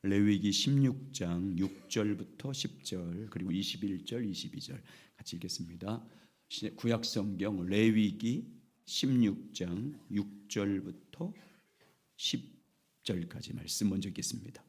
레위기 16장 6절부터 10절 그리고 21절 22절 같이 읽겠습니다. 구약성경 레위기 16장 6절부터 10절까지 말씀 먼저 읽겠습니다.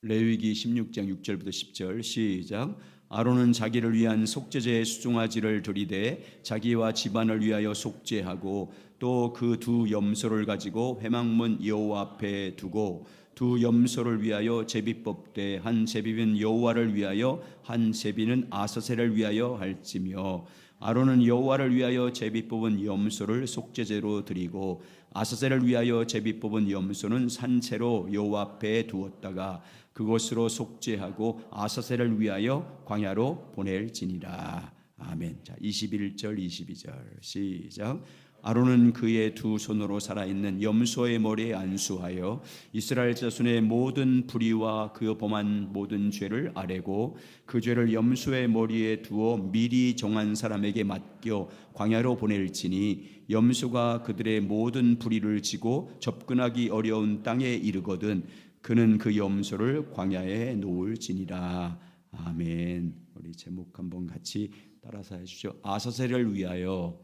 레위기 16장 6절부터 10절 시작. 아론은 자기를 위한 속죄제의 수송아지를 들이되 자기와 집안을 위하여 속죄하고 또 그 두 염소를 가지고 회막문 여호와 앞에 두고 두 염소를 위하여 제비 뽑되 한 제비는 여호와를 위하여 한 제비는 아사셀을 위하여 할지며 아론은 여호와를 위하여 제비 뽑은 염소를 속죄제로 드리고 아사셀을 위하여 제비 뽑은 염소는 산채로 여호와 앞에 두었다가 그곳으로 속죄하고 아사셀을 위하여 광야로 보낼지니라. 아멘. 자, 21절 22절 시작. 아론은 그의 두 손으로 살아있는 염소의 머리에 안수하여 이스라엘 자손의 모든 불의와 그 범한 모든 죄를 아뢰고 그 죄를 염소의 머리에 두어 미리 정한 사람에게 맡겨 광야로 보낼지니 염소가 그들의 모든 불의를 지고 접근하기 어려운 땅에 이르거든 그는 그 염소를 광야에 놓을지니라. 아멘. 우리 제목 한번 같이 따라서 해주죠. 아사셀을 위하여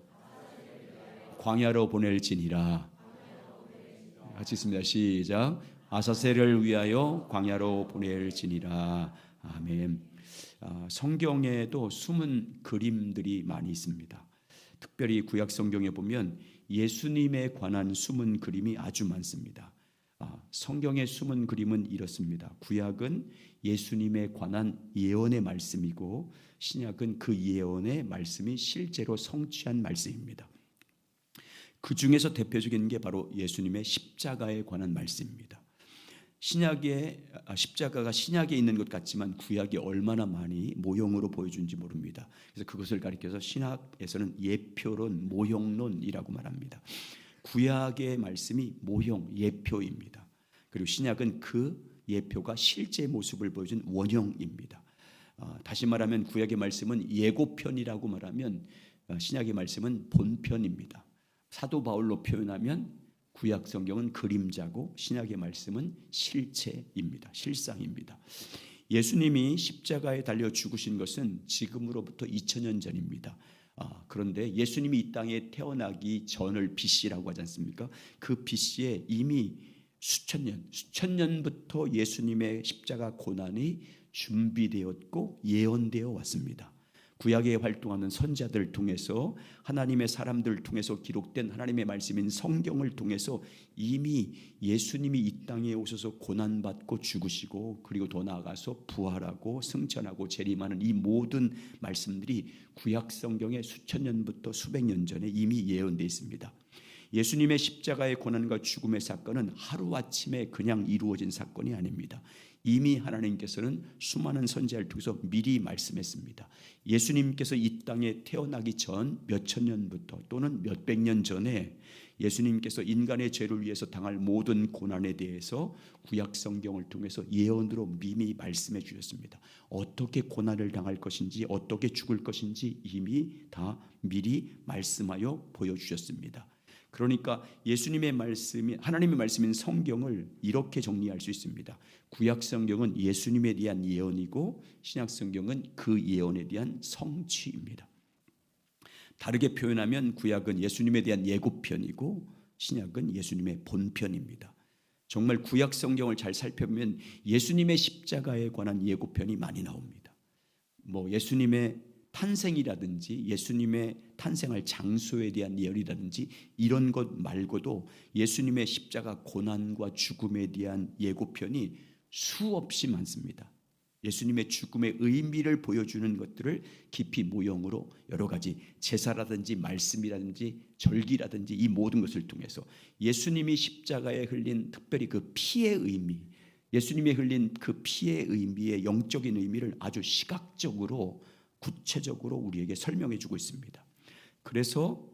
광야로 보낼지니라. 같이 있습니다. 시작. 아사셀을 위하여 광야로 보낼지니라. 아멘. 성경에도 숨은 그림들이 많이 있습니다. 특별히 구약 성경에 보면 예수님에 관한 숨은 그림이 아주 많습니다. 성경의 숨은 그림은 이렇습니다. 구약은 예수님에 관한 예언의 말씀이고 신약은 그 예언의 말씀이 실제로 성취한 말씀입니다. 그 중에서 대표적인 게 바로 예수님의 십자가에 관한 말씀입니다. 십자가가 신약에 있는 것 같지만 구약이 얼마나 많이 모형으로 보여준지 모릅니다. 그래서 그것을 가리켜서 신학에서는 예표론, 모형론이라고 말합니다. 구약의 말씀이 모형, 예표입니다. 그리고 신약은 그 예표가 실제 모습을 보여준 원형입니다. 다시 말하면 구약의 말씀은 예고편이라고 말하면 신약의 말씀은 본편입니다. 사도 바울로 표현하면 구약 성경은 그림자고 신약의 말씀은 실체입니다. 실상입니다. 예수님이 십자가에 달려 죽으신 것은 지금으로부터 2000년 전입니다. 그런데 예수님이 이 땅에 태어나기 전을 BC라고 하지 않습니까? 그 BC에 이미 수천 년부터 예수님의 십자가 고난이 준비되었고 예언되어 왔습니다. 구약에 활동하는 선지자들을 통해서 하나님의 사람들을 통해서 기록된 하나님의 말씀인 성경을 통해서 이미 예수님이 이 땅에 오셔서 고난받고 죽으시고 그리고 더 나아가서 부활하고 승천하고 재림하는 이 모든 말씀들이 구약 성경의 수천 년부터 수백 년 전에 이미 예언되어 있습니다. 예수님의 십자가의 고난과 죽음의 사건은 하루아침에 그냥 이루어진 사건이 아닙니다. 이미 하나님께서는 수많은 선지자를 통해서 미리 말씀했습니다. 예수님께서 이 땅에 태어나기 전 몇천 년부터 또는 몇백 년 전에 예수님께서 인간의 죄를 위해서 당할 모든 고난에 대해서 구약 성경을 통해서 예언으로 미리 말씀해 주셨습니다. 어떻게 고난을 당할 것인지 어떻게 죽을 것인지 이미 다 미리 말씀하여 보여주셨습니다. 그러니까 예수님의 말씀이 하나님의 말씀인 성경을 이렇게 정리할 수 있습니다. 구약 성경은 예수님에 대한 예언이고 신약 성경은 그 예언에 대한 성취입니다. 다르게 표현하면 구약은 예수님에 대한 예고편이고 신약은 예수님의 본편입니다. 정말 구약 성경을 잘 살펴보면 예수님의 십자가에 관한 예고편이 많이 나옵니다. 예수님의 탄생이라든지 예수님의 탄생할 장소에 대한 예언이라든지 이런 것 말고도 예수님의 십자가 고난과 죽음에 대한 예고편이 수없이 많습니다. 예수님의 죽음의 의미를 보여주는 것들을 깊이 모형으로 여러 가지 제사라든지 말씀이라든지 절기라든지 이 모든 것을 통해서 예수님이 십자가에 흘린 특별히 그 피의 의미, 예수님이 흘린 그 피의 의미의 영적인 의미를 아주 시각적으로 구체적으로 우리에게 설명해 주고 있습니다. 그래서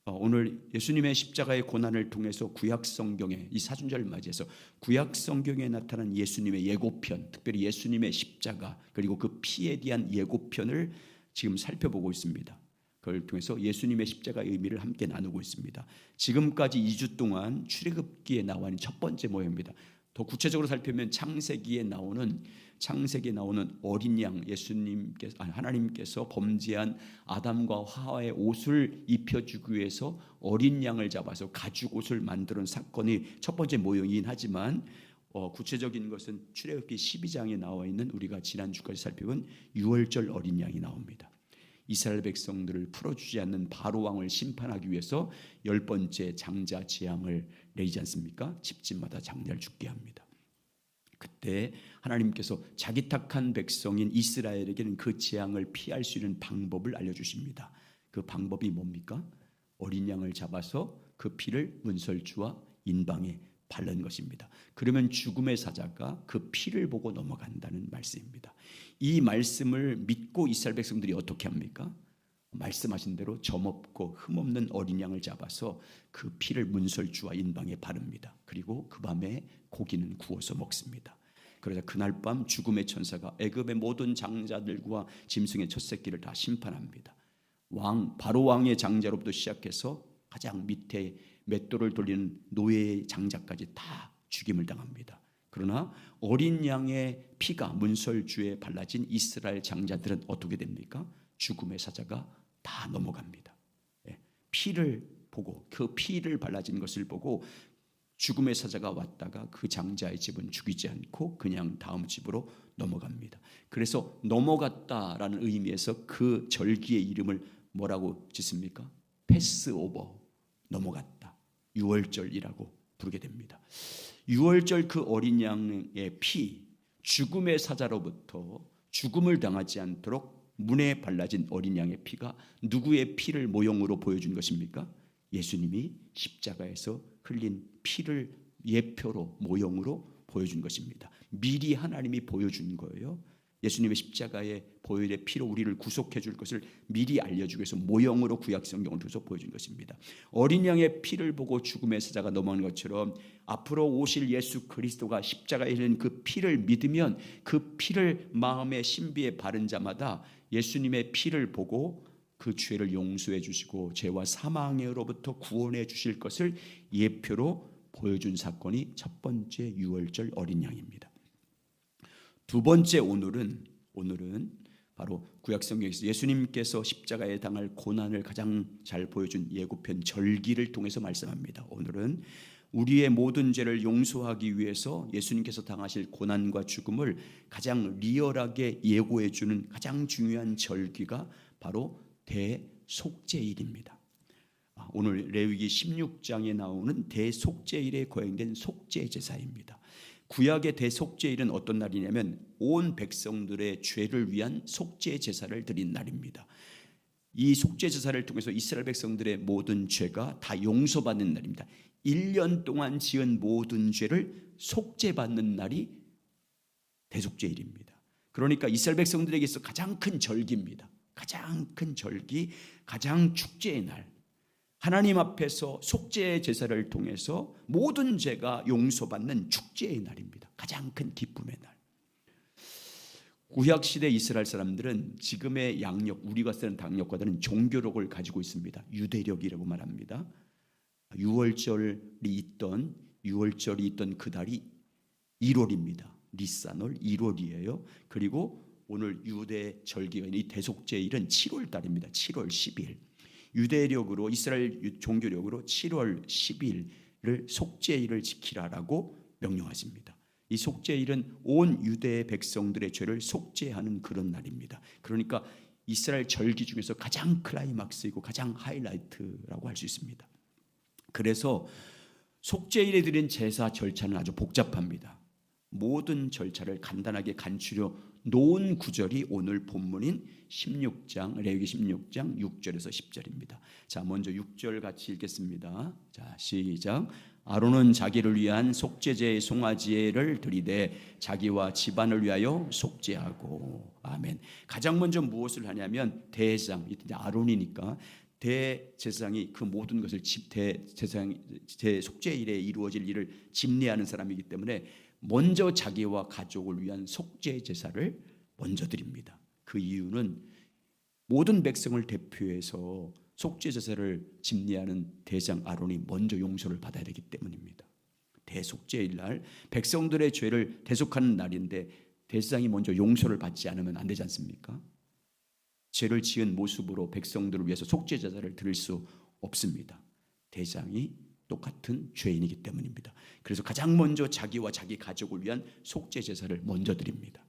오늘 예수님의 십자가의 고난을 통해서 구약 성경에 이 사순절을 맞이해서 구약 성경에 나타난 예수님의 예고편, 특별히 예수님의 십자가 그리고 그 피에 대한 예고편을 지금 살펴보고 있습니다. 그걸 통해서 예수님의 십자가의 의미를 함께 나누고 있습니다. 지금까지 2주 동안 출애굽기에 나와 있는 첫 번째 모형입니다. 더 구체적으로 살펴보면 창세기에 나오는 어린 양, 하나님께서 범죄한 아담과 하와의 옷을 입혀주기 위해서 어린 양을 잡아서 가죽 옷을 만드는 사건이 첫 번째 모형이긴 하지만 구체적인 것은 출애굽기 12장에 나와 있는 우리가 지난주까지 살펴본 유월절 어린 양이 나옵니다. 이스라엘 백성들을 풀어주지 않는 바로 왕을 심판하기 위해서 10번째 장자 재앙을 내리지 않습니까? 집집마다 장자를 죽게 합니다. 그때 하나님께서 자기 택한 백성인 이스라엘에게는 그 재앙을 피할 수 있는 방법을 알려주십니다. 그 방법이 뭡니까? 어린 양을 잡아서 그 피를 문설주와 인방에 바른 것입니다. 그러면 죽음의 사자가 그 피를 보고 넘어간다는 말씀입니다. 이 말씀을 믿고 이스라엘 백성들이 어떻게 합니까? 말씀하신 대로 점없고 흠없는 어린 양을 잡아서 그 피를 문설주와 인방에 바릅니다. 그리고 그 밤에 고기는 구워서 먹습니다. 그러자 그날 밤 죽음의 천사가 애굽의 모든 장자들과 짐승의 첫 새끼를 다 심판합니다. 바로 왕의 장자로부터 시작해서 가장 밑에 맷돌을 돌리는 노예의 장자까지 다 죽임을 당합니다. 그러나 어린 양의 피가 문설주에 발라진 이스라엘 장자들은 어떻게 됩니까? 죽음의 사자가 다 넘어갑니다. 피를 보고 그 피를 발라진 것을 보고 죽음의 사자가 왔다가 그 장자의 집은 죽이지 않고 그냥 다음 집으로 넘어갑니다. 그래서 넘어갔다라는 의미에서 그 절기의 이름을 뭐라고 짓습니까? 패스오버, 넘어갔다, 유월절이라고 부르게 됩니다. 유월절 그 어린 양의 피, 죽음의 사자로부터 죽음을 당하지 않도록 문에 발라진 어린 양의 피가 누구의 피를 모형으로 보여준 것입니까? 예수님이 십자가에서 흘린 피를 예표로 모형으로 보여준 것입니다. 미리 하나님이 보여준 거예요. 예수님의 십자가의 보혈의 피로 우리를 구속해 줄 것을 미리 알려주기 위해서 모형으로 구약 성경을 통해서 보여준 것입니다. 어린 양의 피를 보고 죽음의 사자가 넘어가는 것처럼 앞으로 오실 예수 그리스도가 십자가에 흘린 그 피를 믿으면 그 피를 마음의 신비에 바른 자마다 예수님의 피를 보고 그 죄를 용서해 주시고 죄와 사망으로부터 구원해 주실 것을 예표로 보여준 사건이 첫 번째 유월절 어린 양입니다. 두 번째 오늘은 바로 구약 성경에서 예수님께서 십자가에 당할 고난을 가장 잘 보여준 예고편 절기를 통해서 말씀합니다. 오늘은 우리의 모든 죄를 용서하기 위해서 예수님께서 당하실 고난과 죽음을 가장 리얼하게 예고해 주는 가장 중요한 절기가 바로 대속죄일입니다. 오늘 레위기 16장에 나오는 대속죄일에 거행된 속죄제사입니다. 구약의 대속죄일은 어떤 날이냐면 온 백성들의 죄를 위한 속죄제사를 드린 날입니다. 이 속죄제사를 통해서 이스라엘 백성들의 모든 죄가 다 용서받는 날입니다. 1년 동안 지은 모든 죄를 속죄받는 날이 대속죄일입니다. 그러니까 이스라엘 백성들에게 있어 가장 큰 절기입니다. 가장 큰 절기, 가장 축제의 날, 하나님 앞에서 속죄의 제사를 통해서 모든 죄가 용서받는 축제의 날입니다. 가장 큰 기쁨의 날. 구약시대 이스라엘 사람들은 지금의 양력, 우리가 쓰는 당력과 다른 종교력을 가지고 있습니다. 유대력이라고 말합니다. 유월절이 있던 그 달이 1월입니다. 니산월 1월이에요. 그리고 오늘 유대 절기가 이 대속죄일은 7월 달입니다. 7월 10일. 유대력으로 이스라엘 종교력으로 7월 10일을 속죄일을 지키라라고 명령하십니다. 이 속죄일은 온 유대 백성들의 죄를 속죄하는 그런 날입니다. 그러니까 이스라엘 절기 중에서 가장 클라이막스이고 가장 하이라이트라고 할 수 있습니다. 그래서 속죄일에 드린 제사 절차는 아주 복잡합니다. 모든 절차를 간단하게 간추려 놓은 구절이 오늘 본문인 16장 레위기 16장 6절에서 10절입니다. 자, 먼저 6절 같이 읽겠습니다. 자, 시작. 아론은 자기를 위한 속죄제의 송아지를 드리되 자기와 집안을 위하여 속죄하고. 아멘. 가장 먼저 무엇을 하냐면 대제사장, 이때 아론이니까 대제사장이 그 모든 것을 제 속죄일에 이루어질 일을 집례하는 사람이기 때문에 먼저 자기와 가족을 위한 속죄 제사를 먼저 드립니다. 그 이유는 모든 백성을 대표해서 속죄 제사를 집례하는 대장 아론이 먼저 용서를 받아야 되기 때문입니다. 대속죄의 날, 백성들의 죄를 대속하는 날인데 대제사장이 먼저 용서를 받지 않으면 안 되지 않습니까? 죄를 지은 모습으로 백성들을 위해서 속죄 제사를 드릴 수 없습니다. 대제사장이 똑같은 죄인이기 때문입니다. 그래서 가장 먼저 자기와 자기 가족을 위한 속죄 제사를 먼저 드립니다.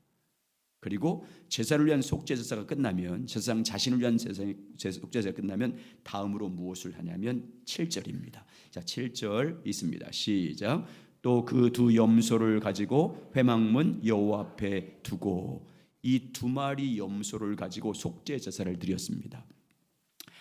그리고 제사를 위한 속죄 제사가 끝나면, 제사장 자신을 위한 속죄 제사가 끝나면 다음으로 무엇을 하냐면 7절입니다. 자, 7절 있습니다. 시작. 또 그 두 염소를 가지고 회막문 여호와 앞에 두고, 이 두 마리 염소를 가지고 속죄 제사를 드렸습니다.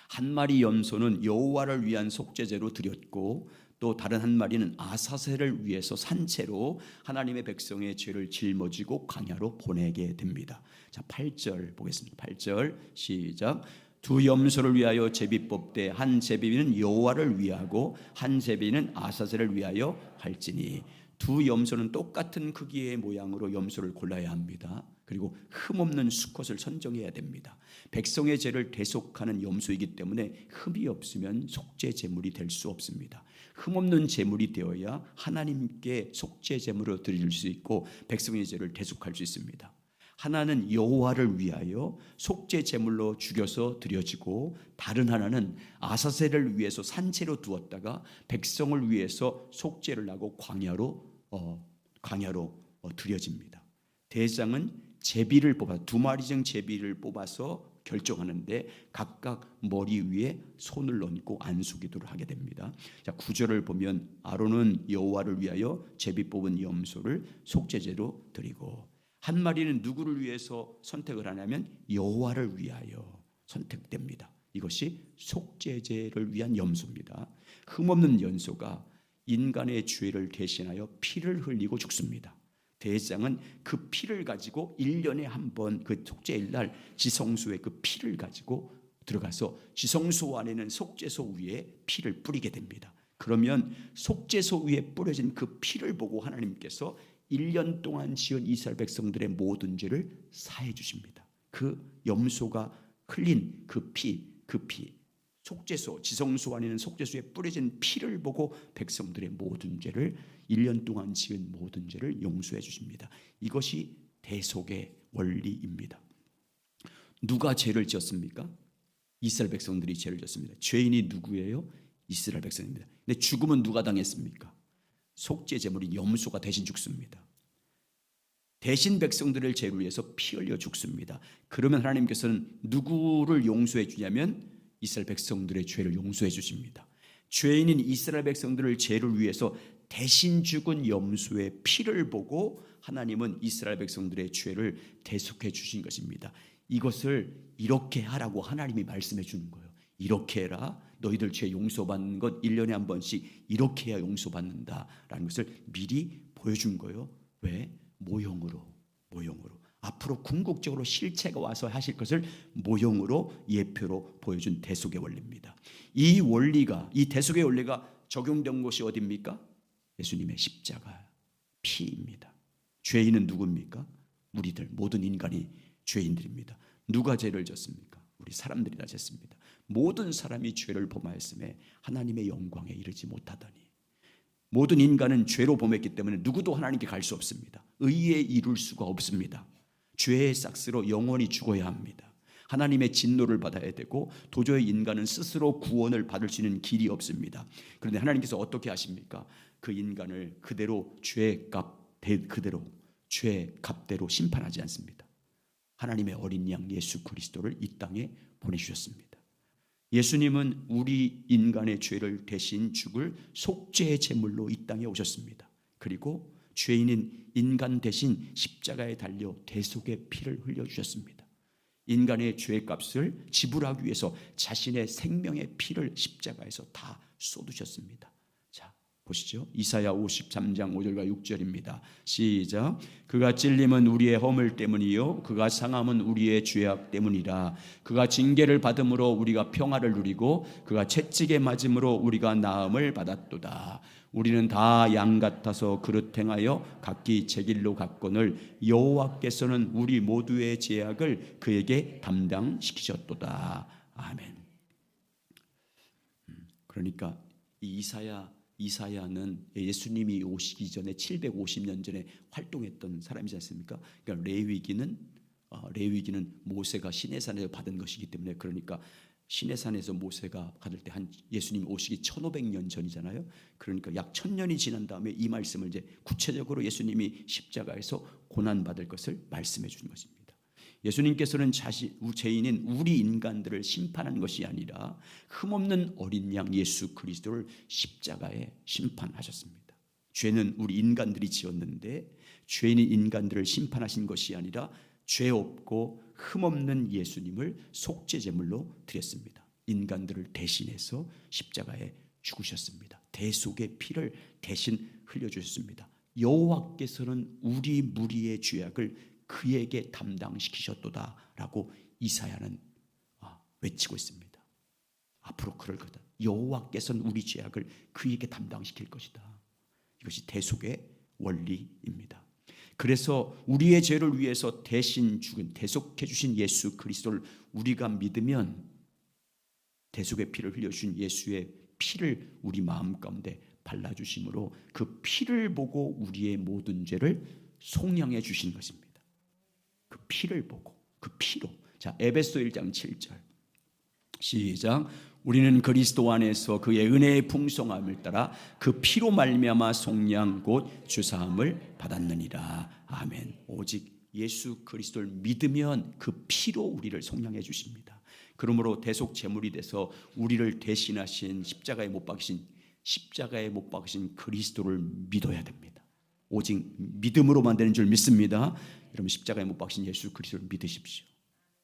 한 마리 염소는 여호와를 위한 속죄제로 드렸고, 또 다른 한 마리는 아사셀을 위해서 산채로 하나님의 백성의 죄를 짊어지고 광야로 보내게 됩니다. 자, 8절 보겠습니다. 8절 시작. 두 염소를 위하여 제비 뽑되 한 제비는 여호와를 위하고 한 제비는 아사셀을 위하여 할지니. 두 염소는 똑같은 크기의 모양으로 염소를 골라야 합니다. 그리고 흠없는 수컷을 선정해야 됩니다. 백성의 죄를 대속하는 염소이기 때문에 흠이 없으면 속죄 제물이 될 수 없습니다. 흠없는 제물이 되어야 하나님께 속죄 제물을 드릴 수 있고 백성의 죄를 대속할 수 있습니다. 하나는 여호와를 위하여 속죄 제물로 죽여서 드려지고, 다른 하나는 아사셀을 위해서 산채로 두었다가 백성을 위해서 속죄를 하고 광야로 드려집니다. 대제사장은 제비를 뽑아 두 마리 중 제비를 뽑아서 결정하는데 각각 머리 위에 손을 얹고 안수기도를 하게 됩니다. 자, 9절을 보면 아론은 여호와를 위하여 제비 뽑은 염소를 속죄제로 드리고, 한 마리는 누구를 위해서 선택을 하냐면 여호와를 위하여 선택됩니다. 이것이 속죄제를 위한 염소입니다. 흠없는 염소가 인간의 죄를 대신하여 피를 흘리고 죽습니다. 대제사장은 그 피를 가지고 1년에 한 번 그 속죄일 날 지성소에 그 피를 가지고 들어가서 지성소 안에는 속죄소 위에 피를 뿌리게 됩니다. 그러면 속죄소 위에 뿌려진 그 피를 보고 하나님께서 1년 동안 지은 이스라엘 백성들의 모든 죄를 사해 주십니다. 그 염소가 흘린 그 피, 속죄소, 지성소 안에는 속죄소에 뿌려진 피를 보고 백성들의 모든 죄를 1년 동안 지은 모든 죄를 용서해 주십니다. 이것이 대속의 원리입니다. 누가 죄를 지었습니까? 이스라엘 백성들이 죄를 지었습니다. 죄인이 누구예요? 이스라엘 백성입니다. 근데 죽음은 누가 당했습니까? 속죄 제물인 염소가 대신 죽습니다. 대신 백성들을 죄를 위해서 피 흘려 죽습니다. 그러면 하나님께서는 누구를 용서해 주냐면 이스라엘 백성들의 죄를 용서해 주십니다. 죄인인 이스라엘 백성들을 죄를 위해서 대신 죽은 염소의 피를 보고 하나님은 이스라엘 백성들의 죄를 대속해 주신 것입니다. 이것을 이렇게 하라고 하나님이 말씀해 주는 거예요. 이렇게 해라. 너희들 죄 용서받는 것 1년에 한 번씩 이렇게 해야 용서받는다라는 것을 미리 보여준 거예요. 왜? 모형으로. 앞으로 궁극적으로 실체가 와서 하실 것을 모형으로, 예표로 보여준 대속의 원리입니다. 이 원리가, 이 대속의 원리가 적용된 곳이 어디입니까? 예수님의 십자가 피입니다. 죄인은 누굽니까? 우리들, 모든 인간이 죄인들입니다. 누가 죄를 졌습니까? 우리 사람들이 다 졌습니다. 모든 사람이 죄를 범하였음에 하나님의 영광에 이르지 못하더니, 모든 인간은 죄로 범했기 때문에 누구도 하나님께 갈 수 없습니다. 의에 이룰 수가 없습니다. 죄의 싹스로 영원히 죽어야 합니다. 하나님의 진노를 받아야 되고 도저히 인간은 스스로 구원을 받을 수 있는 길이 없습니다. 그런데 하나님께서 어떻게 하십니까? 그 인간을 그대로 죄 값대로 심판하지 않습니다. 하나님의 어린 양 예수 그리스도를 이 땅에 보내주셨습니다. 예수님은 우리 인간의 죄를 대신 죽을 속죄의 제물로 이 땅에 오셨습니다. 그리고 죄인인 인간 대신 십자가에 달려 대속의 피를 흘려주셨습니다. 인간의 죄값을 지불하기 위해서 자신의 생명의 피를 십자가에서 다 쏟으셨습니다. 자, 보시죠. 이사야 53장 5절과 6절입니다. 시작. 그가 찔림은 우리의 허물 때문이요 그가 상함은 우리의 죄악 때문이라. 그가 징계를 받음으로 우리가 평화를 누리고 그가 채찍에 맞음으로 우리가 나음을 받았도다. 우리는 다 양 같아서 그릇 행하여 각기 제 길로 갔거늘 여호와께서는 우리 모두의 죄악을 그에게 담당시키셨도다. 아멘. 그러니까 이 이사야 이사야는 예수님이 오시기 전에 750년 전에 활동했던 사람이지 않습니까? 그러니까 레위기는 모세가 시내산에서 받은 것이기 때문에, 그러니까 시내산에서 모세가 받을 때 한 예수님 오시기 1500년 전이잖아요. 그러니까 약 1000년이 지난 다음에 이 말씀을 이제 구체적으로 예수님이 십자가에서 고난 받을 것을 말씀해 주는 것입니다. 예수님께서는 죄인인 우리 인간들을 심판한 것이 아니라 흠없는 어린 양 예수 그리스도를 십자가에 심판하셨습니다. 죄는 우리 인간들이 지었는데 죄인인 인간들을 심판하신 것이 아니라 죄 없고 흠없는 예수님을 속죄제물로 드렸습니다. 인간들을 대신해서 십자가에 죽으셨습니다. 대속의 피를 대신 흘려주셨습니다. 여호와께서는 우리 무리의 죄악을 그에게 담당시키셨도다라고 이사야는 외치고 있습니다. 앞으로 그럴 거다. 여호와께서는 우리 죄악을 그에게 담당시킬 것이다. 이것이 대속의 원리입니다. 그래서 우리의 죄를 위해서 대신 죽은, 대속해 주신 예수 그리스도를 우리가 믿으면 대속의 피를 흘려주신 예수의 피를 우리 마음 가운데 발라주심으로 그 피를 보고 우리의 모든 죄를 속량해 주신 것입니다. 그 피를 보고, 그 피로. 자, 에베소 1장 7절 시작. 우리는 그리스도 안에서 그의 은혜의 풍성함을 따라 그 피로 말미암아 속량 곧 주사함을 받았느니라. 아멘. 오직 예수 그리스도를 믿으면 그 피로 우리를 속량해 주십니다. 그러므로 대속 제물이 돼서 우리를 대신하신 십자가에 못 박으신 그리스도를 믿어야 됩니다. 오직 믿음으로만 되는 줄 믿습니다. 여러분, 십자가에 못 박으신 예수 그리스도를 믿으십시오.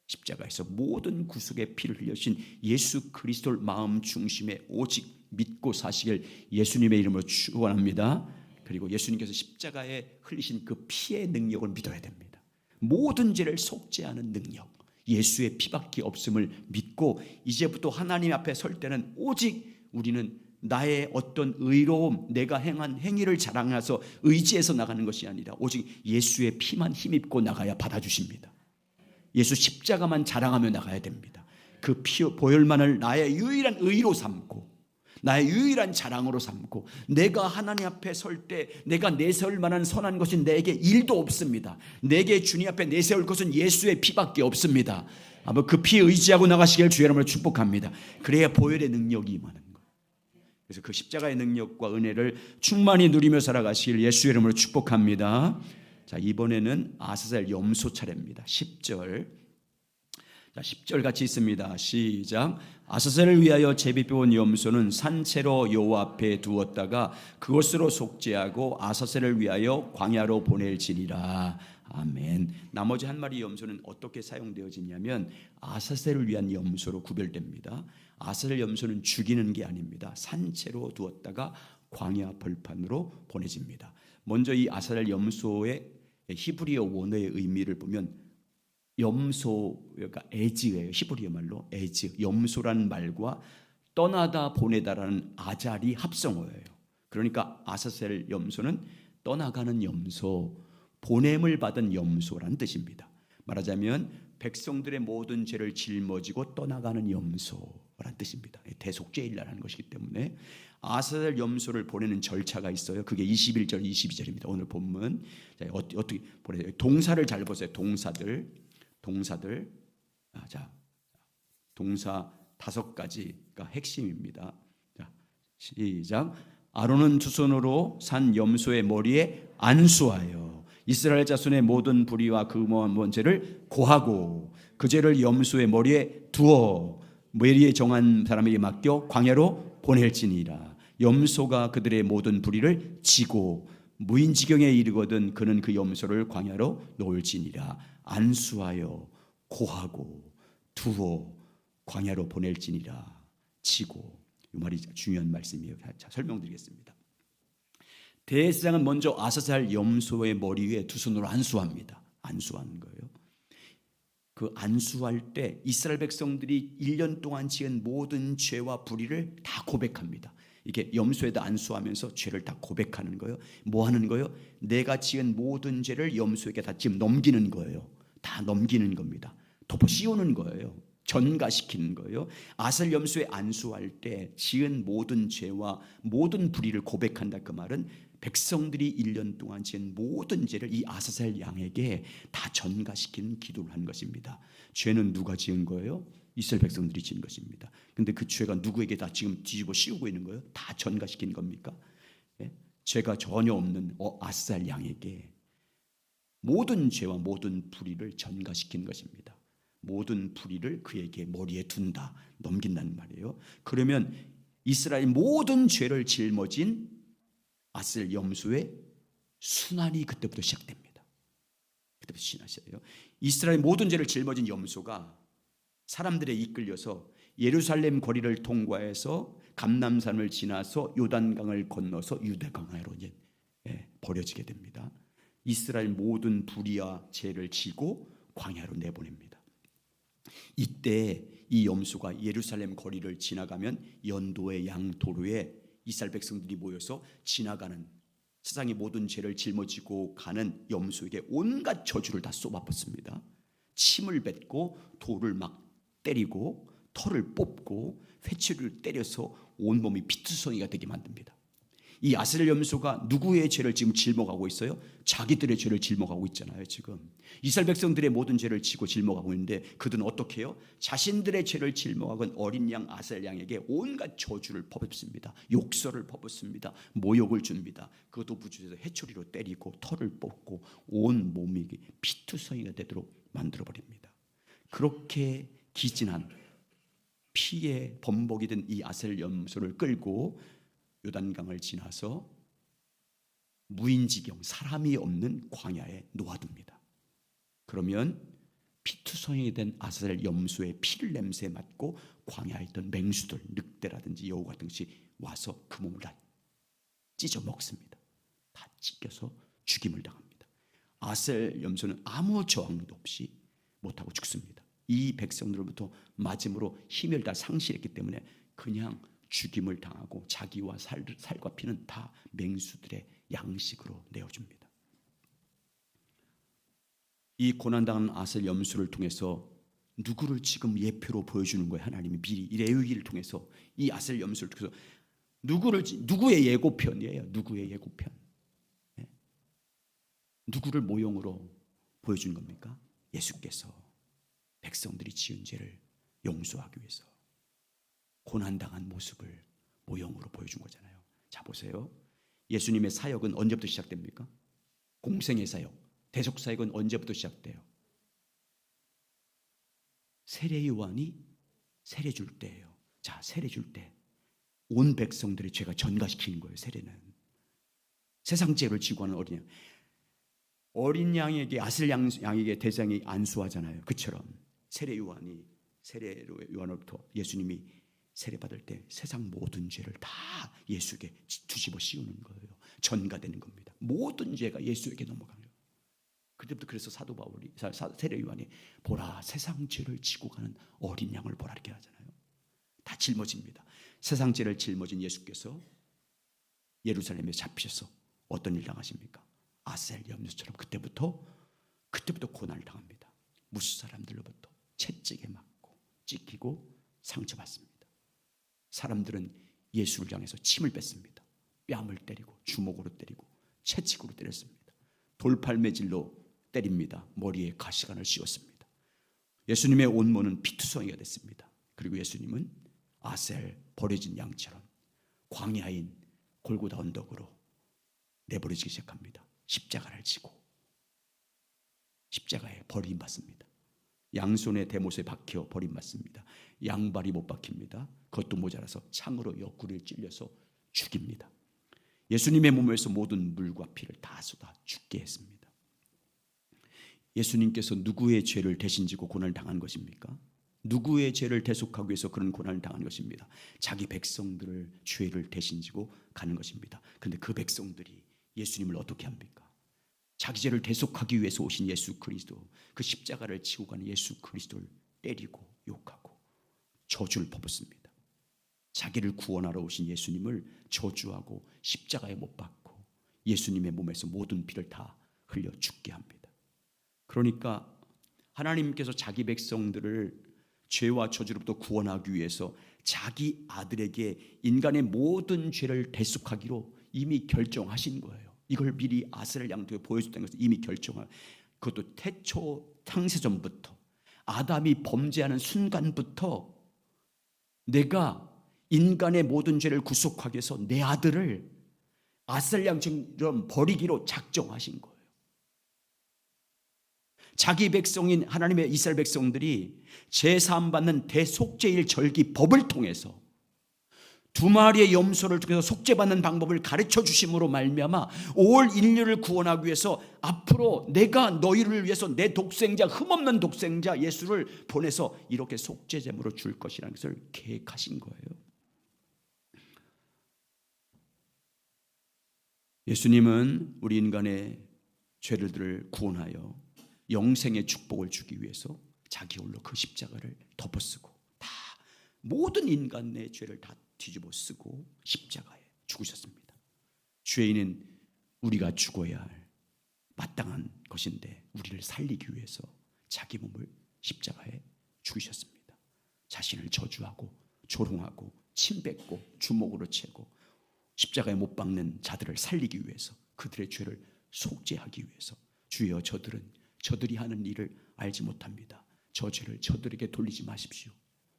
십자가에서 모든 구속의 피를 흘려주신 예수 그리스도를 마음 중심에 오직 믿고 사시길 예수님의 이름으로 축원합니다. 그리고 예수님께서 십자가에 흘리신 그 피의 능력을 믿어야 됩니다. 모든 죄를 속죄하는 능력, 예수의 피밖에 없음을 믿고 이제부터 하나님 앞에 설 때는 오직 우리는 나의 어떤 의로움, 내가 행한 행위를 자랑해서 의지해서 나가는 것이 아니라 오직 예수의 피만 힘입고 나가야 받아주십니다. 예수 십자가만 자랑하며 나가야 됩니다. 그 피 보혈만을 나의 유일한 의로 삼고 나의 유일한 자랑으로 삼고 내가 하나님 앞에 설 때 내가 내세울 만한 선한 것이 내게 일도 없습니다. 내게 주님 앞에 내세울 것은 예수의 피밖에 없습니다. 아마 그 피 의지하고 나가시길 주의 이름으로 축복합니다. 그래야 보혈의 능력이 임하는 거예요. 그래서 그 십자가의 능력과 은혜를 충만히 누리며 살아가시길 예수의 이름으로 축복합니다. 자, 이번에는 아사셀 염소 차례입니다. 10절. 자, 10절 같이 있습니다. 시작. 아사셀을 위하여 제비뽑은 염소는 산채로 여호와 앞에 두었다가 그것으로 속죄하고 아사셀을 위하여 광야로 보낼지니라. 아멘. 나머지 한 마리 염소는 어떻게 사용되어지냐면 아사셀을 위한 염소로 구별됩니다. 아사셀 염소는 죽이는 게 아닙니다. 산채로 두었다가 광야 벌판으로 보내집니다. 먼저 이 아사셀 염소의 히브리어 원어의 의미를 보면 염소가 에즈예요. 히브리어 말로 에즈, 염소라는 말과 떠나다 보내다라는 아잘이 합성어예요. 그러니까 아사셀 염소는 떠나가는 염소, 보냄을 받은 염소라는 뜻입니다. 말하자면 백성들의 모든 죄를 짊어지고 떠나가는 염소라는 뜻입니다. 대속죄일이라는 것이기 때문에 아사셀 염소를 보내는 절차가 있어요. 그게 21절, 22절입니다. 오늘 본문. 자, 어떻게 보내요? 동사를 잘 보세요. 동사들. 자, 동사 5가지가 핵심입니다. 자, 시작. 아론은 두 손으로 산 염소의 머리에 안수하여 이스라엘 자손의 모든 불의와 금원 죄를 고하고 그 죄를 염소의 머리에 두어 메리에 정한 사람에게 맡겨 광야로 보낼지니라. 염소가 그들의 모든 불의를 지고 무인지경에 이르거든 그는 그 염소를 광야로 놓을지니라. 안수하여 고하고 두어 광야로 보낼지니라. 지고, 이 말이 중요한 말씀이에요. 자, 설명드리겠습니다. 대제사장은 먼저 아사셀 염소의 머리 위에 두 손으로 안수합니다. 안수하는 거예요. 그 안수할 때 이스라엘 백성들이 1년 동안 지은 모든 죄와 불의를 다 고백합니다. 이게 염소에다 안수하면서 죄를 다 고백하는 거예요. 뭐 하는 거예요? 내가 지은 모든 죄를 염소에게 다 지금 넘기는 거예요. 다 넘기는 겁니다. 덮어 씌우는 거예요. 전가시키는 거예요. 아셀 염소에 안수할 때 지은 모든 죄와 모든 불의를 고백한다. 그 말은 백성들이 1년 동안 지은 모든 죄를 이 아사셀 양에게 다 전가시키는 기도를 한 것입니다. 죄는 누가 지은 거예요? 이스라엘 백성들이 지은 것입니다. 근데 그 죄가 누구에게 다 지금 뒤집어 씌우고 있는 거예요? 다 전가시킨 겁니까? 예? 죄가 전혀 없는 아사셀 양에게 모든 죄와 모든 불의를 전가시킨 것입니다. 모든 불의를 그에게 머리에 둔다, 넘긴다는 말이에요. 그러면 이스라엘 모든 죄를 짊어진 아셀 염소의 순환이 그때부터 시작됩니다. 그때부터 시작해요. 이스라엘 모든 죄를 짊어진 염소가 사람들에 이끌려서 예루살렘 거리를 통과해서 감람산을 지나서 요단강을 건너서 유대강으로 이제 버려지게 됩니다. 이스라엘 모든 불의와 죄를 지고 광야로 내보냅니다. 이때 이 염소가 예루살렘 거리를 지나가면 연도의 양도로에 이스라엘 백성들이 모여서 지나가는 세상의 모든 죄를 짊어지고 가는 염소에게 온갖 저주를 다 쏟아붓습니다. 침을 뱉고 돌을 막 때리고 털을 뽑고 회초리를 때려서 온몸이 피투성이가 되게 만듭니다. 이 아셀 염소가 누구의 죄를 지금 짊어가고 있어요? 자기들의 죄를 짊어가고 있잖아요. 지금 이스라엘 백성들의 모든 죄를 지고 짊어가고 있는데 그들은 어떻게 해요? 자신들의 죄를 짊어가건 어린 양 아셀 양에게 온갖 저주를 퍼붓습니다. 욕설을 퍼붓습니다. 모욕을 줍니다. 그것도 부주에서 회초리로 때리고 털을 뽑고 온 몸이 피투성이가 되도록 만들어버립니다. 그렇게 기진한 피에 범벅이 된 이 아셀 염소를 끌고 요단강을 지나서 무인지경, 사람이 없는 광야에 놓아둡니다. 그러면 피투성이 된 아셀 염소의 피를 냄새 맡고 광야에 있던 맹수들, 늑대라든지 여우 같은 것이 와서 그 몸을 다 찢어 먹습니다. 다 찢겨서 죽임을 당합니다. 아셀 염소는 아무 저항도 없이 못하고 죽습니다. 이 백성들로부터 맞음으로 힘을 다 상실했기 때문에 그냥 죽임을 당하고 자기와 살과 피는 다 맹수들의 양식으로 내어줍니다. 이 고난당한 아셀 염소를 통해서 누구를 지금 예표로 보여주는 거예요? 하나님이 미리 레위기를 통해서 이 아셀 염소를 통해서 누구의 예고편이에요? 누구의 예고편? 네? 누구를 모형으로 보여주는 겁니까? 예수께서 백성들이 지은 죄를 용서하기 위해서 고난당한 모습을 모형으로 보여준 거잖아요. 자 보세요. 예수님의 사역은 언제부터 시작됩니까? 공생의 사역, 대속 사역은 언제부터 시작돼요? 세례 요한이 세례 줄 때예요. 자, 세례 줄 때 온 백성들의 죄가 전가시키는 거예요. 세례는 세상 죄를 지고 하는 어린 양에게 아슬 양에게 대장이 안수하잖아요. 그처럼 세례 요한으로부터 예수님이 세례 받을 때 세상 모든 죄를 다 예수에게 뒤집어 씌우는 거예요. 전가되는 겁니다. 모든 죄가 예수에게 넘어가는 거예요. 그때부터 그래서 사도 바울이 세례 요한이 보라 세상 죄를 지고 가는 어린 양을 보라 이렇게 하잖아요. 다 짊어집니다. 세상 죄를 짊어진 예수께서 예루살렘에 잡히셔서 어떤 일 당하십니까? 아셀 염소처럼 그때부터 고난을 당합니다. 무수 사람들로부터 채찍에 맞고 찢기고 상처받습니다. 사람들은 예수를 향해서 침을 뱉습니다. 뺨을 때리고 주먹으로 때리고 채찍으로 때렸습니다. 돌팔매질로 때립니다. 머리에 가시관을 씌웠습니다. 예수님의 온몸은 피투성이가 됐습니다. 그리고 예수님은 아셀 버려진 양처럼 광야인 골고다 언덕으로 내버려지기 시작합니다. 십자가를 지고 십자가에 버림받습니다. 양손에 대못에 박혀 버림받습니다. 양발이 못 박힙니다. 그것도 모자라서 창으로 옆구리를 찔려서 죽입니다. 예수님의 몸에서 모든 물과 피를 다 쏟아 죽게 했습니다. 예수님께서 누구의 죄를 대신 지고 고난을 당한 것입니까? 누구의 죄를 대속하기 위해서 그런 고난을 당한 것입니다. 자기 백성들을 죄를 대신 지고 가는 것입니다. 그런데 그 백성들이 예수님을 어떻게 합니까? 자기 죄를 대속하기 위해서 오신 예수 그리스도, 그 십자가를 지고 가는 예수 그리스도를 때리고 욕하고 저주를 퍼붓습니다. 자기를 구원하러 오신 예수님을 저주하고 십자가에 못 박고 예수님의 몸에서 모든 피를 다 흘려 죽게 합니다. 그러니까 하나님께서 자기 백성들을 죄와 저주로부터 구원하기 위해서 자기 아들에게 인간의 모든 죄를 대속하기로 이미 결정하신 거예요. 이걸 미리 아스라엘 양쪽에 보여줬다는 것을 이미 결정한, 그것도 태초 창세전부터 아담이 범죄하는 순간부터 내가 인간의 모든 죄를 구속하기 위해서 내 아들을 아스라엘 양처럼 버리기로 작정하신 거예요. 자기 백성인 하나님의 이스라엘 백성들이 제사함 받는 대속죄일 절기 법을 통해서 두 마리의 염소를 통해서 속죄받는 방법을 가르쳐 주심으로 말미암아 올 인류를 구원하기 위해서 앞으로 내가 너희를 위해서 내 독생자, 흠없는 독생자 예수를 보내서 이렇게 속죄제물로 줄 것이라는 것을 계획하신 거예요. 예수님은 우리 인간의 죄들을 구원하여 영생의 축복을 주기 위해서 자기 홀로 그 십자가를 덮어쓰고 다 모든 인간의 죄를 다 뒤집어 쓰고 십자가에 죽으셨습니다. 죄인은 우리가 죽어야 할 마땅한 것인데 우리를 살리기 위해서 자기 몸을 십자가에 죽이셨습니다. 자신을 저주하고 조롱하고 침뱉고 주먹으로 채고 십자가에 못 박는 자들을 살리기 위해서, 그들의 죄를 속죄하기 위해서, 주여 저들이 하는 일을 알지 못합니다. 저 죄를 저들에게 돌리지 마십시오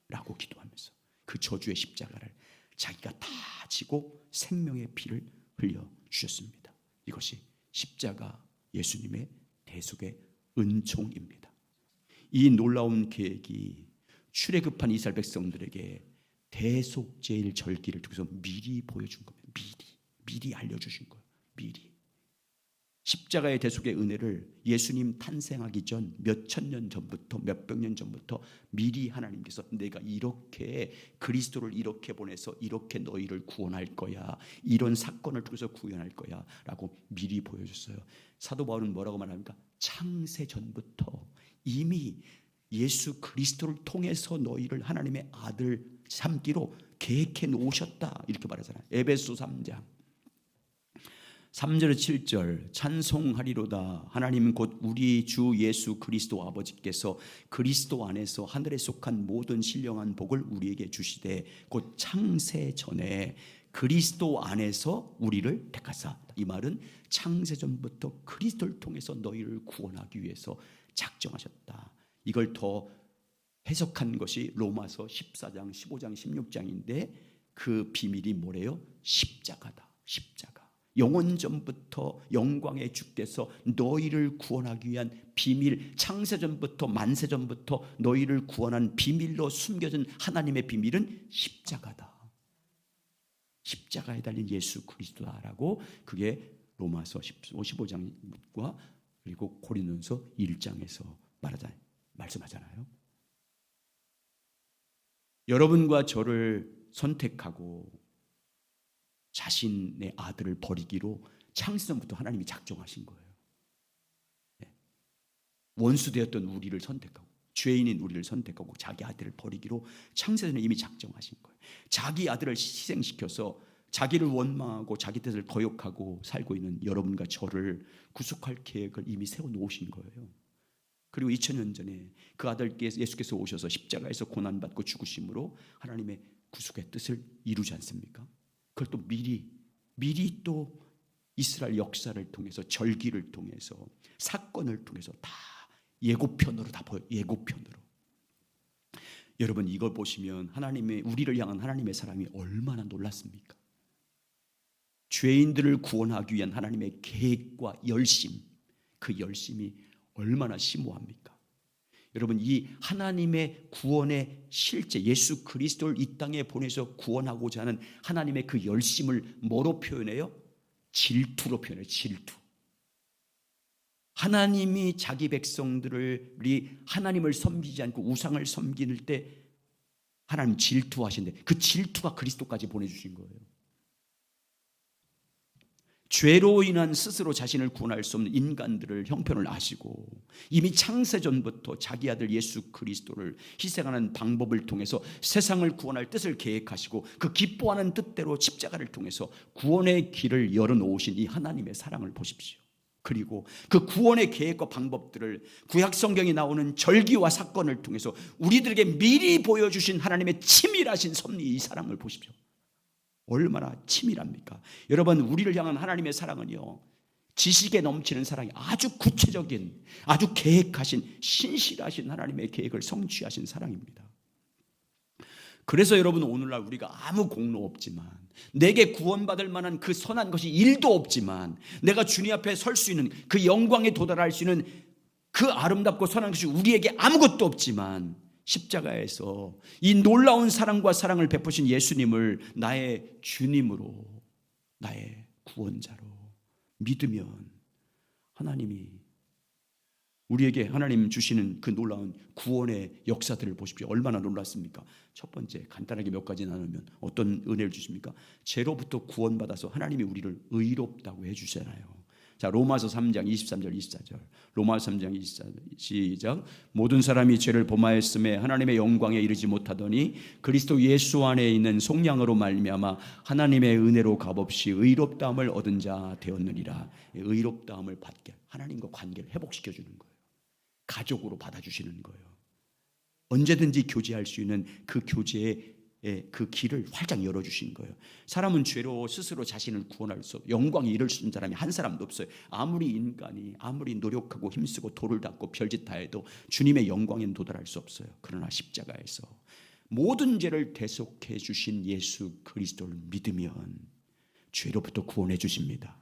라고 기도하면서 그 저주의 십자가를 자기가 다 지고 생명의 피를 흘려 주셨습니다. 이것이 십자가 예수님의 대속의 은총입니다. 이 놀라운 계획이 출애굽한 이스라엘 백성들에게 대속제일 절기를 통해서 미리 보여준 겁니다. 미리 알려주신 거예요. 미리. 십자가의 대속의 은혜를 예수님 탄생하기 전 몇천 년 전부터, 몇백 년 전부터 미리 하나님께서 내가 이렇게 그리스도를 이렇게 보내서 이렇게 너희를 구원할 거야, 이런 사건을 통해서 구원할 거야 라고 미리 보여줬어요. 사도 바울은 뭐라고 말합니까? 창세 전부터 이미 예수 그리스도를 통해서 너희를 하나님의 아들 삼기로 계획해 놓으셨다 이렇게 말하잖아요. 에베소 3장 3절 7절 찬송하리로다. 하나님은 곧 우리 주 예수 그리스도 아버지께서 그리스도 안에서 하늘에 속한 모든 신령한 복을 우리에게 주시되 곧 창세 전에 그리스도 안에서 우리를 택하사. 이 말은 창세 전부터 그리스도를 통해서 너희를 구원하기 위해서 작정하셨다. 이걸 더 해석한 것이 로마서 14장, 15장, 16장인데 그 비밀이 뭐래요? 십자가다. 십자가. 영원 전부터 영광의 주께서 너희를 구원하기 위한 비밀, 창세전부터 만세전부터 너희를 구원한 비밀로 숨겨진 하나님의 비밀은 십자가다. 십자가에 달린 예수 그리스도다라고 그게 로마서 15장과 그리고 고린도서 1장에서 말씀하잖아요. 여러분과 저를 선택하고 자신의 아들을 버리기로 창세전부터 하나님이 작정하신 거예요. 원수되었던 우리를 선택하고 죄인인 우리를 선택하고 자기 아들을 버리기로 창세전에 이미 작정하신 거예요. 자기 아들을 희생시켜서 자기를 원망하고 자기 뜻을 거역하고 살고 있는 여러분과 저를 구속할 계획을 이미 세워놓으신 거예요. 그리고 2000년 전에 그 아들께서 예수께서 오셔서 십자가에서 고난받고 죽으심으로 하나님의 구속의 뜻을 이루지 않습니까? 그걸 또 미리 또 이스라엘 역사를 통해서 절기를 통해서 사건을 통해서 다 예고편으로 다 보여. 예고편으로. 여러분 이걸 보시면 하나님의 우리를 향한 하나님의 사랑이 얼마나 놀랐습니까? 죄인들을 구원하기 위한 하나님의 계획과 열심, 그 열심이 얼마나 심오합니까? 여러분 이 하나님의 구원의 실제 예수 그리스도를 이 땅에 보내서 구원하고자 하는 하나님의 그 열심을 뭐로 표현해요? 질투로 표현해요. 질투. 하나님이 자기 백성들이 하나님을 섬기지 않고 우상을 섬길 때 하나님 질투하신대. 그 질투가 그리스도까지 보내주신 거예요. 죄로 인한 스스로 자신을 구원할 수 없는 인간들을 형편을 아시고 이미 창세전부터 자기 아들 예수 그리스도를 희생하는 방법을 통해서 세상을 구원할 뜻을 계획하시고 그 기뻐하는 뜻대로 십자가를 통해서 구원의 길을 열어놓으신 이 하나님의 사랑을 보십시오. 그리고 그 구원의 계획과 방법들을 구약 성경에 나오는 절기와 사건을 통해서 우리들에게 미리 보여주신 하나님의 치밀하신 섭리, 이 사랑을 보십시오. 얼마나 치밀합니까? 여러분, 우리를 향한 하나님의 사랑은요, 지식에 넘치는 사랑이 아주 구체적인, 아주 계획하신, 신실하신 하나님의 계획을 성취하신 사랑입니다. 그래서 여러분, 오늘날 우리가 아무 공로 없지만, 내게 구원받을 만한 그 선한 것이 일도 없지만, 내가 주님 앞에 설 수 있는 그 영광에 도달할 수 있는 그 아름답고 선한 것이 우리에게 아무것도 없지만, 십자가에서 이 놀라운 사랑과 사랑을 베푸신 예수님을 나의 주님으로, 나의 구원자로 믿으면 하나님이 우리에게 하나님 주시는 그 놀라운 구원의 역사들을 보십시오. 얼마나 놀랐습니까? 첫 번째, 간단하게 몇 가지 나누면 어떤 은혜를 주십니까? 죄로부터 구원받아서 하나님이 우리를 의롭다고 해주잖아요. 자, 로마서 3장 23절 24절. 로마서 3장 24절 시작. 모든 사람이 죄를 범하였음에 하나님의 영광에 이르지 못하더니 그리스도 예수 안에 있는 속량으로 말미암아 하나님의 은혜로 값없이 의롭다함을 얻은 자 되었느니라. 의롭다함을 받게, 하나님과 관계를 회복시켜 주는 거예요. 가족으로 받아주시는 거예요. 언제든지 교제할 수 있는 그 교제의 그 길을 활짝 열어주신 거예요. 사람은 죄로 스스로 자신을 구원할 수 없어요. 영광에 이를 수 있는 사람이 한 사람도 없어요. 아무리 인간이 아무리 노력하고 힘쓰고 돌을 닦고 별짓 다 해도 주님의 영광에는 도달할 수 없어요. 그러나 십자가에서 모든 죄를 대속해 주신 예수 그리스도를 믿으면 죄로부터 구원해 주십니다.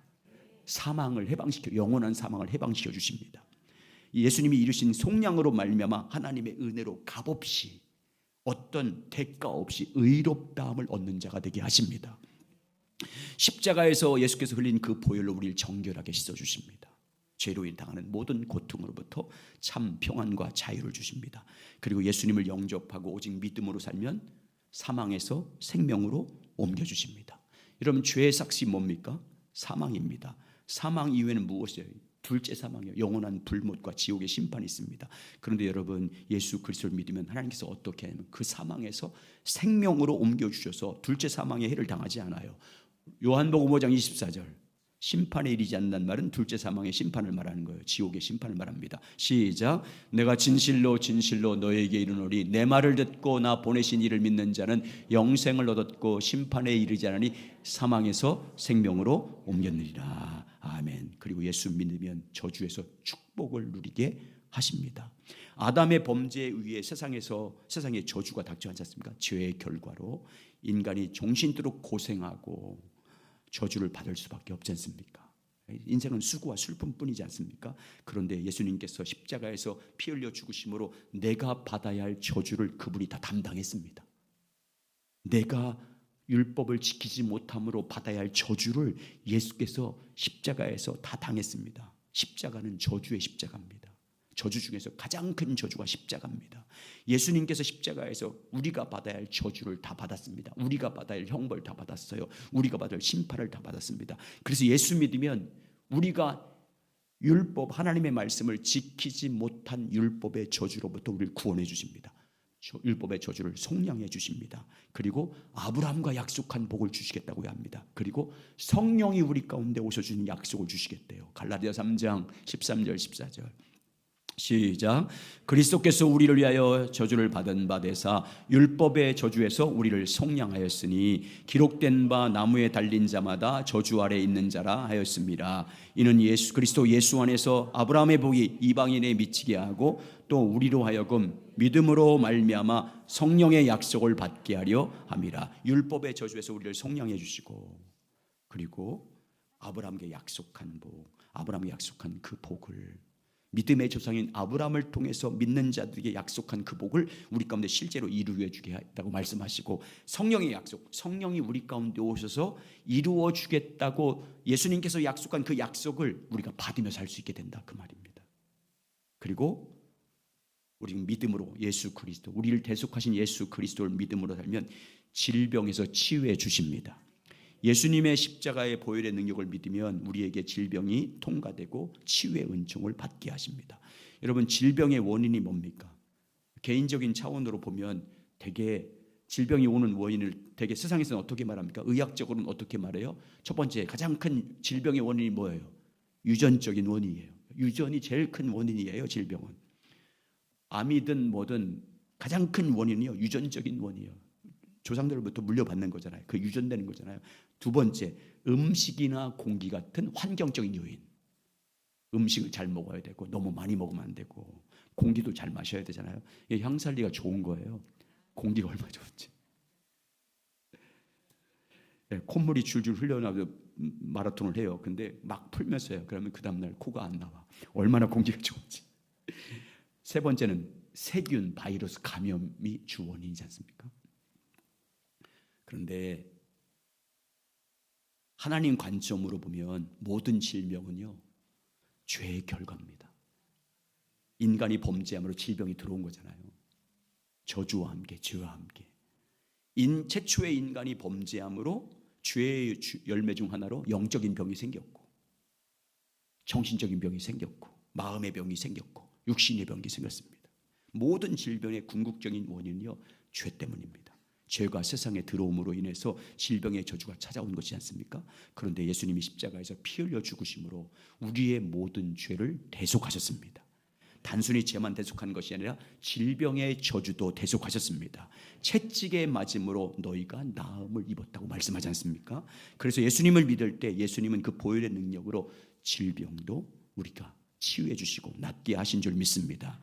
사망을 해방시켜, 영원한 사망을 해방시켜 주십니다. 예수님이 이루신 속량으로 말미암아 하나님의 은혜로 값없이, 어떤 대가 없이 의롭다함을 얻는 자가 되게 하십니다. 십자가에서 예수께서 흘린 그 보혈로 우리를 정결하게 씻어주십니다. 죄로 당하는 모든 고통으로부터 참 평안과 자유를 주십니다. 그리고 예수님을 영접하고 오직 믿음으로 살면 사망에서 생명으로 옮겨주십니다. 여러분, 죄의 삭시 뭡니까? 사망입니다. 사망 이후에는 무엇이에요? 둘째 사망이요, 영원한 불못과 지옥의 심판이 있습니다. 그런데 여러분, 예수 그리스도를 믿으면 하나님께서 어떻게 하냐면 그 사망에서 생명으로 옮겨주셔서 둘째 사망의 해를 당하지 않아요. 요한복음 5장 24절, 심판에 이르지 않는다는 말은 둘째 사망의 심판을 말하는 거예요. 지옥의 심판을 말합니다. 시작. 내가 진실로 진실로 너에게 이르노니 내 말을 듣고 나 보내신 이를 믿는 자는 영생을 얻었고 심판에 이르지 않으니 사망에서 생명으로 옮겼느니라. 아멘. 그리고 예수 믿으면 저주에서 축복을 누리게 하십니다. 아담의 범죄에 의해 세상에 저주가 닥쳐왔지 않습니까? 죄의 결과로 인간이 종신토록 고생하고 저주를 받을 수밖에 없지 않습니까? 인생은 수고와 슬픔뿐이지 않습니까? 그런데 예수님께서 십자가에서 피 흘려 죽으심으로 내가 받아야 할 저주를 그분이 다 담당했습니다. 내가 율법을 지키지 못함으로 받아야 할 저주를 예수께서 십자가에서 다 당했습니다. 십자가는 저주의 십자가입니다. 저주 중에서 가장 큰 저주가 십자가입니다. 예수님께서 십자가에서 우리가 받아야 할 저주를 다 받았습니다. 우리가 받아야 할 형벌 다 받았어요. 우리가 받을 심판을 다 받았습니다. 그래서 예수 믿으면 우리가 율법, 하나님의 말씀을 지키지 못한 율법의 저주로부터 우리를 구원해 주십니다. 율법의 저주를 속량해 주십니다. 그리고 아브라함과 약속한 복을 주시겠다고 합니다. 그리고 성령이 우리 가운데 오셔주는 약속을 주시겠대요. 갈라디아 3장 13절 14절 시작. 그리스도께서 우리를 위하여 저주를 받은 바 되사 율법의 저주에서 우리를 속량하였으니 기록된 바 나무에 달린 자마다 저주 아래 있는 자라 하였습니다. 이는 예수 그리스도 예수 안에서 아브라함의 복이 이방인에 미치게 하고 또 우리로 하여금 믿음으로 말미암아 성령의 약속을 받게 하려 함이라. 율법의 저주에서 우리를 속량해 주시고, 그리고 아브라함에게 약속한 복, 아브라함이 약속한 그 복을, 믿음의 조상인 아브라함을 통해서 믿는 자들에게 약속한 그 복을 우리 가운데 실제로 이루어 주게 했다고 말씀하시고, 성령의 약속, 성령이 우리 가운데 오셔서 이루어 주겠다고 예수님께서 약속한 그 약속을 우리가 받으며 살 수 있게 된다, 그 말입니다. 그리고 우리 믿음으로 예수 그리스도, 우리를 대속하신 예수 그리스도를 믿음으로 살면 질병에서 치유해 주십니다. 예수님의 십자가의 보혈의 능력을 믿으면 우리에게 질병이 통과되고 치유의 은총을 받게 하십니다. 여러분, 질병의 원인이 뭡니까? 개인적인 차원으로 보면 되게 질병이 오는 원인을 되게 세상에서는 어떻게 말합니까? 의학적으로는 어떻게 말해요? 첫 번째, 가장 큰 질병의 원인이 뭐예요? 유전적인 원인이에요. 유전이 제일 큰 원인이에요. 질병은. 암이든 뭐든 가장 큰 원인이요, 유전적인 원이에요. 조상들로부터 물려받는 거잖아요. 그 유전되는 거잖아요. 두 번째, 음식이나 공기 같은 환경적인 요인. 음식을 잘 먹어야 되고 너무 많이 먹으면 안 되고 공기도 잘 마셔야 되잖아요. 이게 향살리가 좋은 거예요. 공기가 얼마나 좋은지. 콧물이 줄줄 흘러나와서 마라톤을 해요. 근데 막 풀면서 해요. 그러면 그 다음날 코가 안 나와. 얼마나 공기가 좋은지. 세 번째는 세균, 바이러스 감염이 주 원인이지 않습니까? 그런데 하나님 관점으로 보면 모든 질병은요, 죄의 결과입니다. 인간이 범죄함으로 질병이 들어온 거잖아요. 저주와 함께, 죄와 함께. 최초의 인간이 범죄함으로 죄의 열매 중 하나로 영적인 병이 생겼고, 정신적인 병이 생겼고, 마음의 병이 생겼고, 육신의 병이 생겼습니다. 모든 질병의 궁극적인 원인은요, 죄 때문입니다. 죄가 세상에 들어옴으로 인해서 질병의 저주가 찾아온 것이지 않습니까? 그런데 예수님이 십자가에서 피 흘려 죽으심으로 우리의 모든 죄를 대속하셨습니다. 단순히 죄만 대속한 것이 아니라 질병의 저주도 대속하셨습니다. 채찍에 맞음으로 너희가 나음을 입었다고 말씀하지 않습니까? 그래서 예수님을 믿을 때 예수님은 그 보혈의 능력으로 질병도 우리가 치유해 주시고 낫게 하신 줄 믿습니다.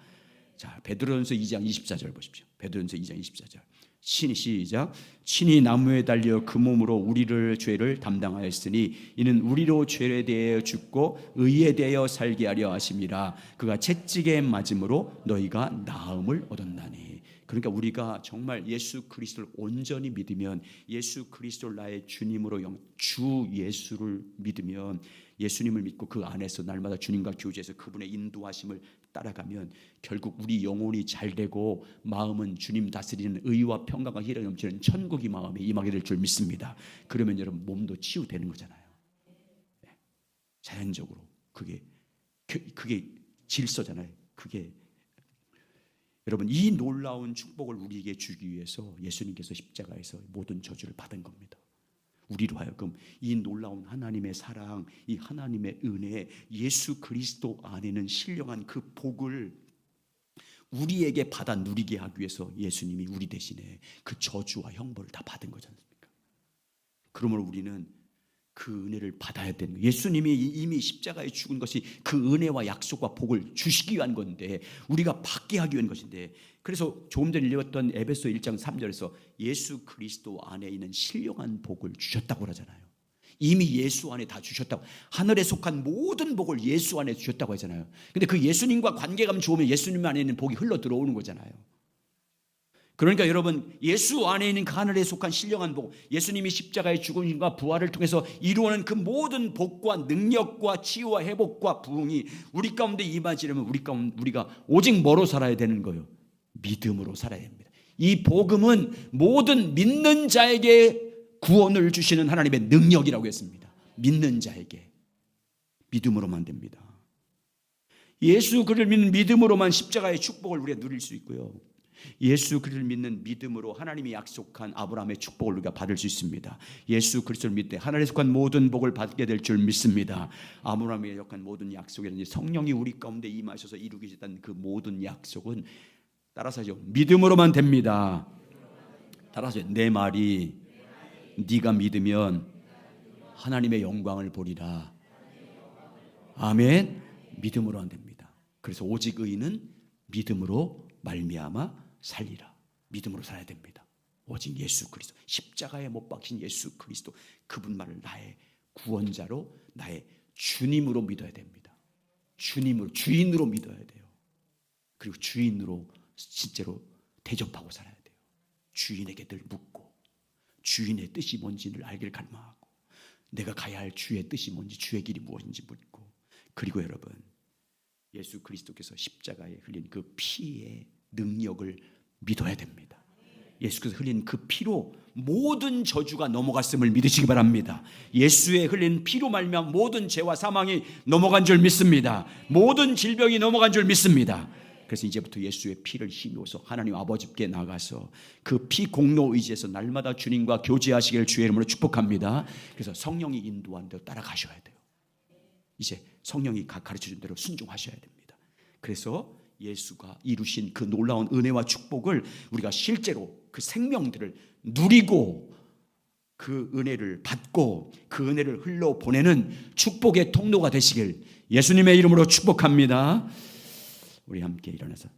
자, 베드로전서 2장 24절 보십시오. 베드로전서 2장 24절. 시작. 친히 나무에 달려 그 몸으로 우리를 죄를 담당하였으니 이는 우리로 죄에 대하여 죽고 의에 대하여 살게 하려 하심이라. 그가 채찍에 맞음으로 너희가 나음을 얻었나니. 그러니까 우리가 정말 예수 그리스도를 온전히 믿으면, 예수 그리스도를 나의 주님으로 주 예수를 믿으면, 예수님을 믿고 그 안에서 날마다 주님과 교제해서 그분의 인도하심을 따라가면 결국 우리 영혼이 잘되고 마음은 주님 다스리는 의와 평강과 희락이 넘치는 천국이 마음에 임하게 될 줄 믿습니다. 그러면 여러분 몸도 치유되는 거잖아요. 자연적으로 그게 질서잖아요. 그게 여러분, 이 놀라운 축복을 우리에게 주기 위해서 예수님께서 십자가에서 모든 저주를 받은 겁니다. 우리로 하여금 이 놀라운 하나님의 사랑, 이 하나님의 은혜, 예수 그리스도 안에는 신령한 그 복을 우리에게 받아 누리게 하기 위해서 예수님이 우리 대신에 그 저주와 형벌을 다 받은 거지 않습니까? 그러므로 우리는 그 은혜를 받아야 되는 거예요. 예수님이 이미 십자가에 죽은 것이 그 은혜와 약속과 복을 주시기 위한 건데, 우리가 받게 하기 위한 것인데, 그래서 조금 전에 읽었던 에베소 1장 3절에서 예수 그리스도 안에 있는 신령한 복을 주셨다고 하잖아요. 이미 예수 안에 다 주셨다고. 하늘에 속한 모든 복을 예수 안에 주셨다고 하잖아요. 근데 그 예수님과 관계감 좋으면 예수님 안에 있는 복이 흘러 들어오는 거잖아요. 그러니까 여러분, 예수 안에 있는 그 하늘에 속한 신령한 복, 예수님이 십자가의 죽음과 부활을 통해서 이루어낸 그 모든 복과 능력과 치유와 회복과 부흥이 우리 가운데 임하지려면 우리가 오직 뭐로 살아야 되는 거예요? 믿음으로 살아야 됩니다. 이 복음은 모든 믿는 자에게 구원을 주시는 하나님의 능력이라고 했습니다. 믿는 자에게. 믿음으로만 됩니다. 예수 그를 믿는 믿음으로만 십자가의 축복을 우리가 누릴 수 있고요, 예수 그리스도를 믿는 믿음으로 하나님이 약속한 아브라함의 축복을 우리가 받을 수 있습니다. 예수 그리스도를 믿되 하나님에 속한 모든 복을 받게 될 줄 믿습니다. 아브라함에 속한 모든 약속이라든지 성령이 우리 가운데 임하셔서 이루겠다는 그 모든 약속은, 따라서 하죠, 믿음으로만 됩니다. 따라서 내 말이 네가 믿으면 하나님의 영광을 보리라. 아멘. 믿음으로만 됩니다. 그래서 오직 의인은 믿음으로 말미암아 살리라. 믿음으로 살아야 됩니다. 오직 예수 그리스도, 십자가에 못 박힌 예수 그리스도, 그분만을 나의 구원자로, 나의 주님으로 믿어야 됩니다. 주님으로, 주인으로 믿어야 돼요. 그리고 주인으로 실제로 대접하고 살아야 돼요. 주인에게 늘 묻고 주인의 뜻이 뭔지를 알기를 갈망하고, 내가 가야 할 주의 뜻이 뭔지, 주의 길이 무엇인지 묻고, 그리고 여러분, 예수 그리스도께서 십자가에 흘린 그 피의 능력을 믿어야 됩니다. 예수께서 흘린 그 피로 모든 저주가 넘어갔음을 믿으시기 바랍니다. 예수의 흘린 피로 말미암아 모든 죄와 사망이 넘어간 줄 믿습니다. 모든 질병이 넘어간 줄 믿습니다. 그래서 이제부터 예수의 피를 힘입어서 하나님 아버지께 나가서 그 피 공로 의지에서 날마다 주님과 교제하시기를 주의 이름으로 축복합니다. 그래서 성령이 인도하는 대로 따라가셔야 돼요. 이제 성령이 가르쳐준 대로 순종하셔야 됩니다. 그래서 예수가 이루신 그 놀라운 은혜와 축복을 우리가 실제로 그 생명들을 누리고 그 은혜를 받고 그 은혜를 흘려보내는 축복의 통로가 되시길 예수님의 이름으로 축복합니다. 우리 함께 일어나서